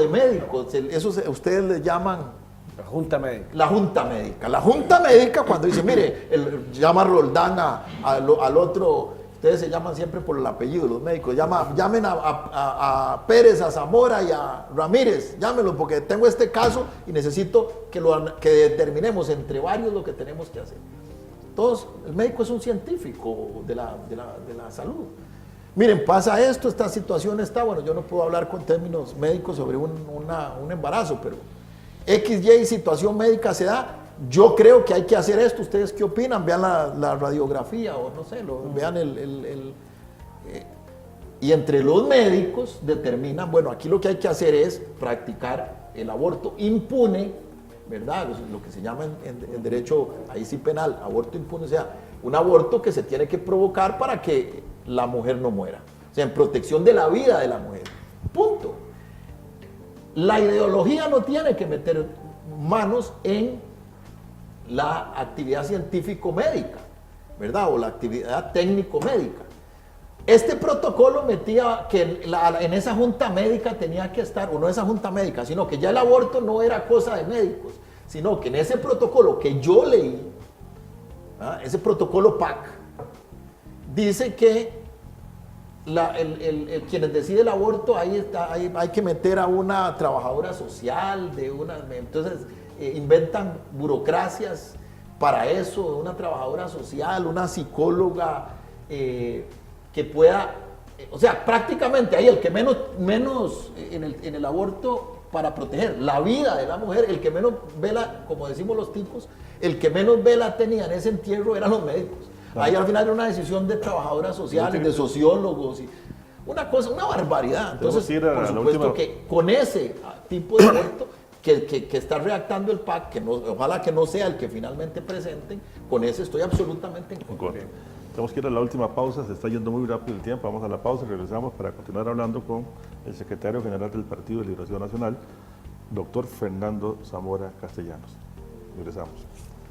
médicos, eso ustedes le llaman La Junta Médica. la Junta Médica. La Junta Médica cuando dice, mire, llama a Roldán al otro, ustedes se llaman siempre por el apellido, los médicos, llamen a Pérez, a Zamora y a Ramírez, llámenlos porque tengo este caso y necesito que determinemos entre varios lo que tenemos que hacer. Entonces, el médico es un científico de la salud. Miren, pasa esto, esta situación está, bueno, yo no puedo hablar con términos médicos sobre un embarazo, pero XY situación médica se da, yo creo que hay que hacer esto, ¿ustedes qué opinan? Vean la radiografía o no sé, vean y entre los médicos determinan, bueno, aquí lo que hay que hacer es practicar el aborto impune, ¿verdad? Lo que se llama en derecho, ahí sí penal, aborto impune, o sea, un aborto que se tiene que provocar para que la mujer no muera, o sea, en protección de la vida de la mujer, punto. La ideología no tiene que meter manos en la actividad científico-médica, ¿verdad? O la actividad técnico-médica. Este protocolo metía que en esa junta médica tenía que estar, o no esa junta médica, sino que ya el aborto no era cosa de médicos, sino que en ese protocolo que yo leí, ese protocolo PAC, dice que quienes decide el aborto, hay que meter a una trabajadora social, entonces inventan burocracias para eso, una trabajadora social, una psicóloga que pueda, o sea, prácticamente ahí el que menos en el aborto para proteger la vida de la mujer, el que menos vela, como decimos los tipos, el que menos vela tenía en ese entierro eran los médicos. Ahí al final era una decisión de trabajadoras sociales, de sociólogos, y una barbaridad. Entonces, por supuesto que con ese tipo de aborto que está redactando el PAC, ojalá que no sea el que finalmente presenten, con ese estoy absolutamente en contra. Tenemos que ir a la última pausa, se está yendo muy rápido el tiempo, vamos a la pausa y regresamos para continuar hablando con el secretario general del Partido de Liberación Nacional, doctor Fernando Zamora Castellanos. Regresamos.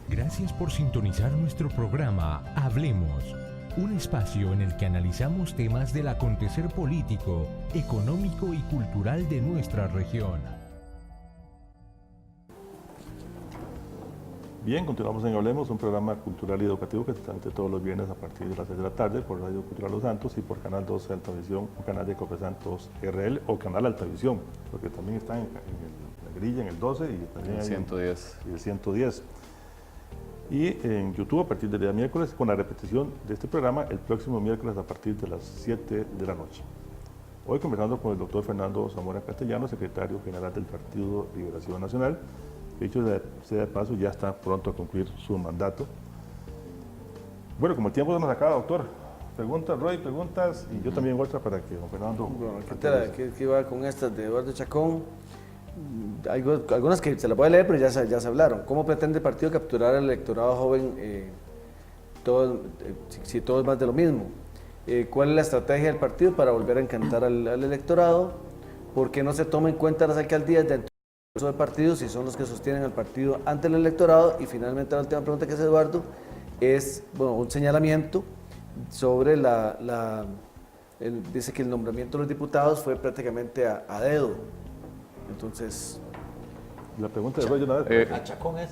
Gracias por sintonizar nuestro programa Hablemos, un espacio en el que analizamos temas del acontecer político, económico y cultural de nuestra región. Bien, continuamos en Hablemos, un programa cultural y educativo que se transmite todos los viernes a partir de las 6 de la tarde por Radio Cultural Los Santos y por Canal 12 Altavisión o Canal de Copesantos RL o Canal Altavisión, porque también están en la grilla, en el 12 y también el 110. Y el 110. Y en YouTube a partir del día miércoles con la repetición de este programa el próximo miércoles a partir de las 7 de la noche. Hoy conversando con el doctor Fernando Zamora Castellanos, secretario general del Partido Liberación Nacional. Dicho sea de paso, ya está pronto a concluir su mandato. Bueno, como el tiempo se nos acaba, doctor, preguntas, Roy, preguntas, y yo también otra para que don Fernando... Bueno, ¿qué va con estas de Eduardo Chacón? Algunas que se las voy a leer, pero ya se hablaron. ¿Cómo pretende el partido capturar al electorado joven si todo es más de lo mismo? ¿Cuál es la estrategia del partido para volver a encantar al electorado? ¿Por qué no se toma en cuenta las alcaldías dentro del partido si son los que sostienen al partido ante el electorado? Y finalmente la última pregunta que hace Eduardo es un señalamiento sobre dice que el nombramiento de los diputados fue prácticamente a dedo. Entonces, la pregunta de Roy una vez. A Chacón es.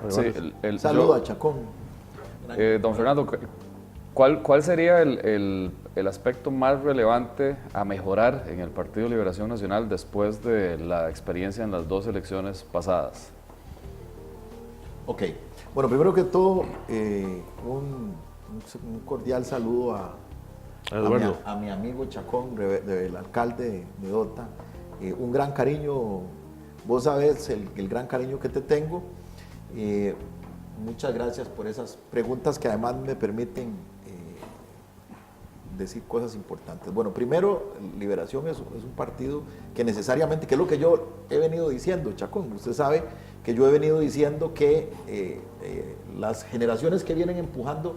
Sí, saludo a Chacón. Don Fernando, ¿cuál sería el aspecto más relevante a mejorar en el Partido Liberación Nacional después de la experiencia en las dos elecciones pasadas? Ok. Bueno, primero que todo, un cordial saludo a mi amigo Chacón, el alcalde de Dota. Un gran cariño, vos sabés el gran cariño que te tengo. Muchas gracias por esas preguntas que además me permiten decir cosas importantes. Bueno, primero, Liberación es un partido que necesariamente, que es lo que yo he venido diciendo, Chacón, usted sabe que yo he venido diciendo que las generaciones que vienen empujando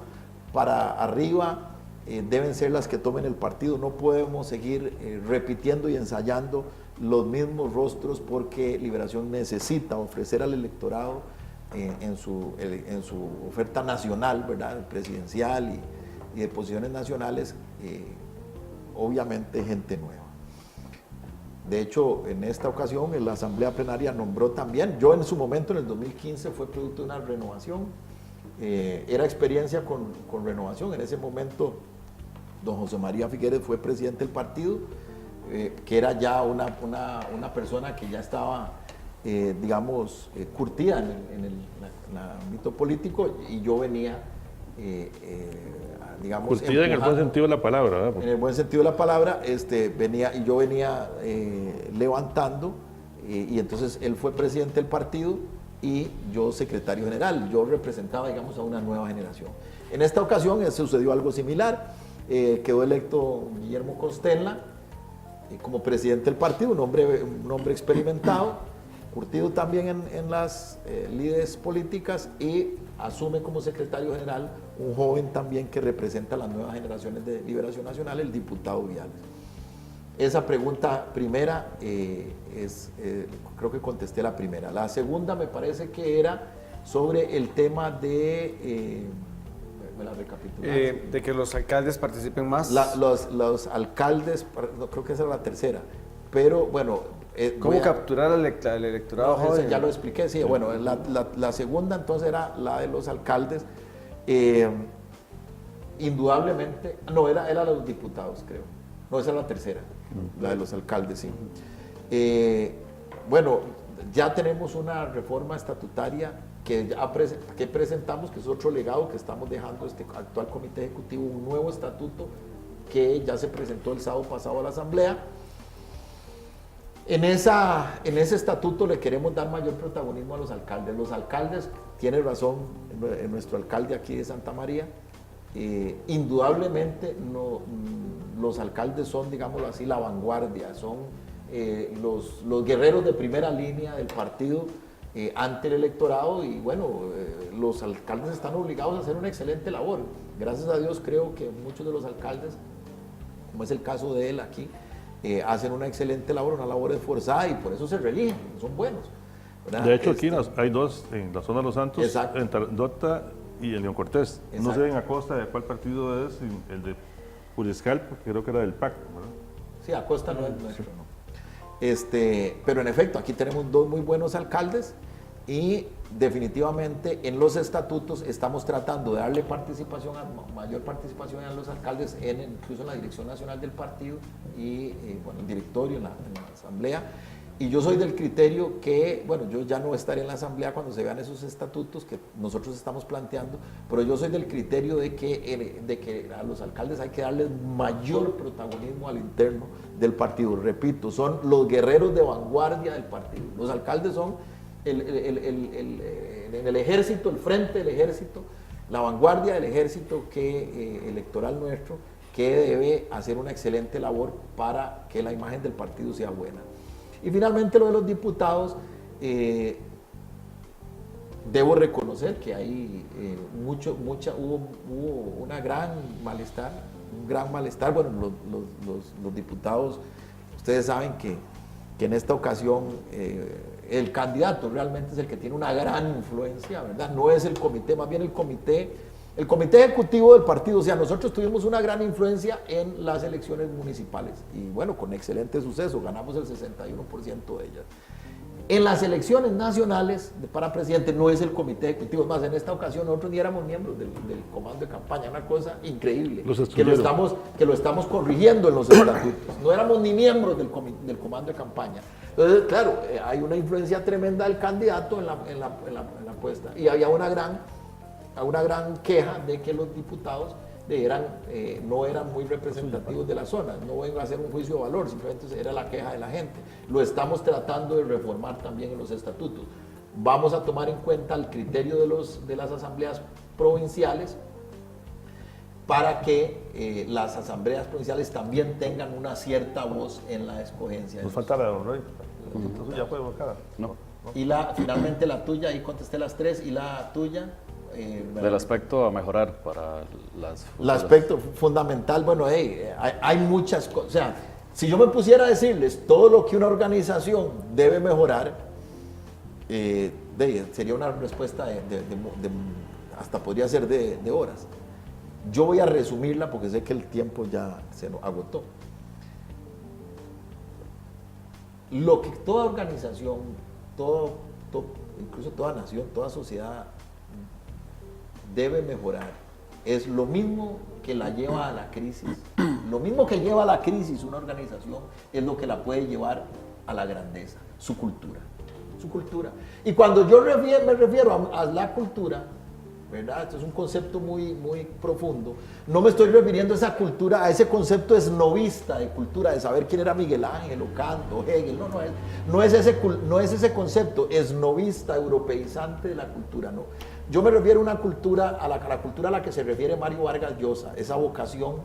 para arriba deben ser las que tomen el partido. No podemos seguir repitiendo y ensayando los mismos rostros, porque Liberación necesita ofrecer al electorado en su oferta nacional, ¿verdad?, presidencial y de posiciones nacionales, obviamente gente nueva. De hecho, en esta ocasión, en la Asamblea Plenaria nombró también, yo en su momento, en el 2015, fue producto de una renovación, era experiencia con renovación. En ese momento, don José María Figueres fue presidente del partido, que era ya una persona que ya estaba, digamos, curtida en el ámbito político, y yo venía, digamos, curtida en el buen sentido de la palabra, ¿verdad? En el buen sentido de la palabra, yo venía levantando, y entonces él fue presidente del partido y yo secretario general. Yo representaba, digamos, a una nueva generación. En esta ocasión sucedió algo similar. Quedó electo Guillermo Costenla como presidente del partido, un hombre experimentado, curtido también en las lides políticas, y asume como secretario general un joven también que representa a las nuevas generaciones de Liberación Nacional, el diputado Viales. Esa pregunta primera, creo que contesté la primera. La segunda me parece que era sobre el tema de... ¿me la recapitulaste? De que los alcaldes participen más. Los alcaldes, no, creo que esa era la tercera, pero bueno... ¿Cómo capturar al electorado joven? Ya lo expliqué, sí. Bueno, la segunda entonces era la de los alcaldes. Indudablemente, no, era los diputados, creo. No, esa era la tercera, la de los alcaldes, sí. Bueno, ya tenemos una reforma estatutaria que presentamos, que es otro legado que estamos dejando este actual comité ejecutivo, un nuevo estatuto que ya se presentó el sábado pasado a la Asamblea. En ese estatuto le queremos dar mayor protagonismo a los alcaldes. Los alcaldes, tiene razón nuestro alcalde aquí de Santa María, indudablemente los alcaldes son, digámoslo así, la vanguardia, son los guerreros de primera línea del partido ante el electorado, y bueno, los alcaldes están obligados a hacer una excelente labor. Gracias a Dios creo que muchos de los alcaldes, como es el caso de él aquí, hacen una excelente labor, una labor esforzada, y por eso se reeligen, son buenos, ¿verdad? De hecho, aquí hay dos en la zona de Los Santos, exacto, entre Dota y el León Cortés. Exacto. No sé en Acosta de cuál partido es, el de Puriscal, porque creo que era del PAC, ¿verdad? Sí, Acosta no es nuestro, no. Pero en efecto, aquí tenemos dos muy buenos alcaldes, y definitivamente en los estatutos estamos tratando de darle mayor participación a los alcaldes, incluso en la dirección nacional del partido y bueno, el directorio, en la asamblea. Y yo soy del criterio que, bueno, yo ya no estaré en la asamblea cuando se vean esos estatutos que nosotros estamos planteando, pero yo soy del criterio de que a los alcaldes hay que darles mayor protagonismo al interno del partido. Repito, son los guerreros de vanguardia del partido. Los alcaldes son en el ejército, el frente del ejército, la vanguardia del ejército electoral nuestro, que debe hacer una excelente labor para que la imagen del partido sea buena. Y finalmente lo de los diputados, debo reconocer que hay hubo un gran malestar. Bueno, los diputados, ustedes saben que en esta ocasión el candidato realmente es el que tiene una gran influencia, ¿verdad? No es el comité, más bien el comité ejecutivo del partido. O sea, nosotros tuvimos una gran influencia en las elecciones municipales y bueno, con excelente suceso, ganamos el 61% de ellas. En las elecciones nacionales para presidente no es el comité ejecutivo. Es más, en esta ocasión nosotros ni éramos miembros del comando de campaña, una cosa increíble, que lo estamos corrigiendo en los estatutos. No éramos ni miembros del comando de campaña. Entonces, claro, hay una influencia tremenda del candidato en la apuesta. Y había una gran queja de que los diputados no eran muy representativos de la zona. No voy a hacer un juicio de valor, simplemente era la queja de la gente. Lo estamos tratando de reformar también en los estatutos. Vamos a tomar en cuenta el criterio de las asambleas provinciales para que las asambleas provinciales también tengan una cierta voz en la escogencia. Nos falta la de don Roy. Entonces ya fue buscada. No. Y finalmente la tuya, ahí contesté las tres, y la tuya. Del aspecto a mejorar para las futuras. El aspecto fundamental, bueno, hay muchas cosas. O sea, si yo me pusiera a decirles todo lo que una organización debe mejorar, sería una respuesta hasta podría ser de horas. Yo voy a resumirla porque sé que el tiempo ya se nos agotó. Lo que toda organización, incluso toda nación, toda sociedad debe mejorar es lo mismo que la lleva a la crisis. Lo mismo que lleva a la crisis una organización es lo que la puede llevar a la grandeza, su cultura. Su cultura. Y cuando yo me refiero a la cultura, ¿verdad? Esto es un concepto muy, muy profundo. No me estoy refiriendo a esa cultura, a ese concepto esnovista de cultura, de saber quién era Miguel Ángel o Kant o Hegel. No es ese concepto esnovista, europeizante de la cultura, no. Yo me refiero a una cultura, a la cultura a la que se refiere Mario Vargas Llosa, esa vocación,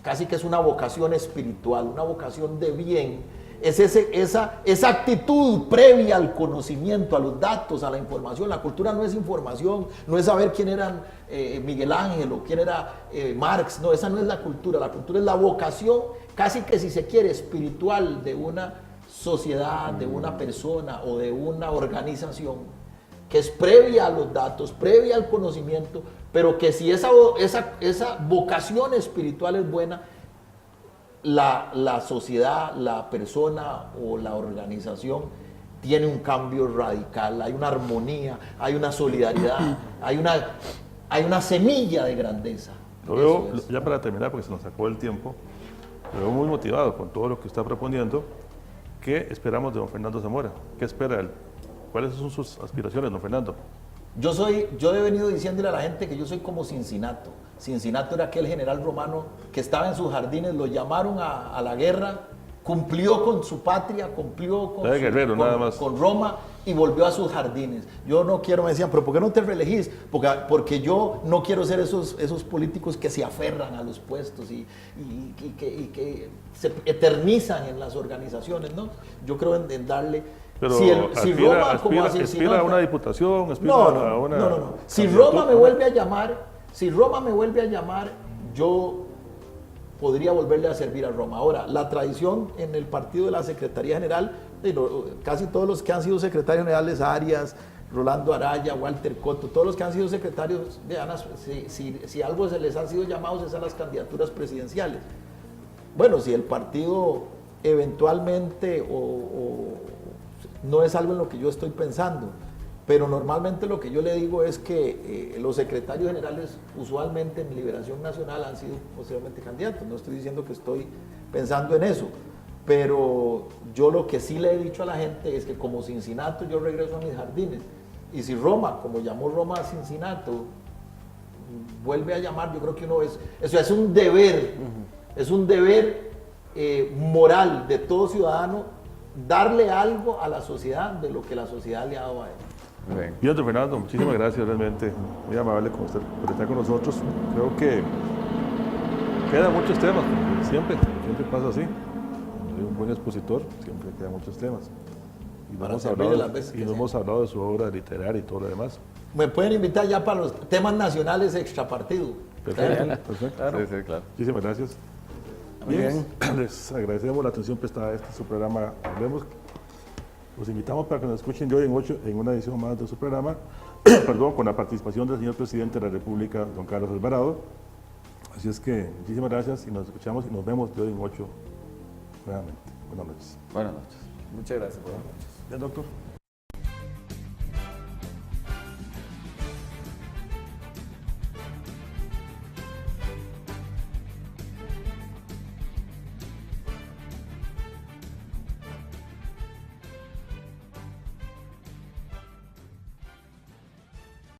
casi que es una vocación espiritual, una vocación de bien. Es esa actitud previa al conocimiento, a los datos, a la información. La cultura no es información, no es saber quién era Miguel Ángel o quién era Marx. No, esa no es la cultura. La cultura es la vocación, casi que si se quiere, espiritual de una sociedad, de una persona o de una organización, que es previa a los datos, previa al conocimiento, pero que si esa vocación espiritual es buena, la sociedad, la persona o la organización tiene un cambio radical, hay una armonía, hay una solidaridad, hay una semilla de grandeza. Lo veo, ya para terminar, porque se nos acabó el tiempo, lo veo muy motivado con todo lo que está proponiendo. ¿Qué esperamos de don Fernando Zamora? ¿Qué espera él? ¿Cuáles son sus aspiraciones, don Fernando? Yo he venido diciéndole a la gente que yo soy como Cincinato. Cincinato era aquel general romano que estaba en sus jardines, lo llamaron a la guerra, cumplió con su patria, cumplió con Roma y volvió a sus jardines. Yo no quiero, me decían, pero ¿por qué no te reelegís? Porque yo no quiero ser esos políticos que se aferran a los puestos y que se eternizan en las organizaciones, ¿no? Yo creo en darle... Pero aspira a una diputación, a una... No. Si Roma me vuelve a llamar, yo podría volverle a servir a Roma. Ahora, la tradición en el partido de la Secretaría General, casi todos los que han sido secretarios generales, Arias, Rolando Araya, Walter Cotto, todos los que han sido secretarios, si algo se les han sido llamados es a las candidaturas presidenciales. Bueno, si el partido eventualmente no es algo en lo que yo estoy pensando, pero normalmente lo que yo le digo es que los secretarios generales usualmente en Liberación Nacional han sido posiblemente candidatos. No estoy diciendo que estoy pensando en eso, pero yo lo que sí le he dicho a la gente es que como Cincinato yo regreso a mis jardines, y si Roma, como llamó Roma a Cincinato, vuelve a llamar, yo creo que eso es un deber, es un deber moral de todo ciudadano, darle algo a la sociedad de lo que la sociedad le ha dado a él. Bien, don Fernando, muchísimas gracias, realmente muy amable con usted por estar con nosotros. Creo que quedan muchos temas, porque siempre pasa así. Soy un buen expositor, siempre quedan muchos temas. Y no hemos hablado de su obra literaria y todo lo demás. Me pueden invitar ya para los temas nacionales extrapartido. Perfecto. Claro. Sí, claro. Muchísimas gracias. Bien, les agradecemos la atención prestada a su programa Hablemos. Los invitamos para que nos escuchen de hoy en una edición más de su programa, con la participación del señor presidente de la República, don Carlos Alvarado. Así es que muchísimas gracias y nos escuchamos y nos vemos de hoy en 8 nuevamente. Buenas noches. Buenas noches. Muchas gracias. Buenas noches. Ya, doctor.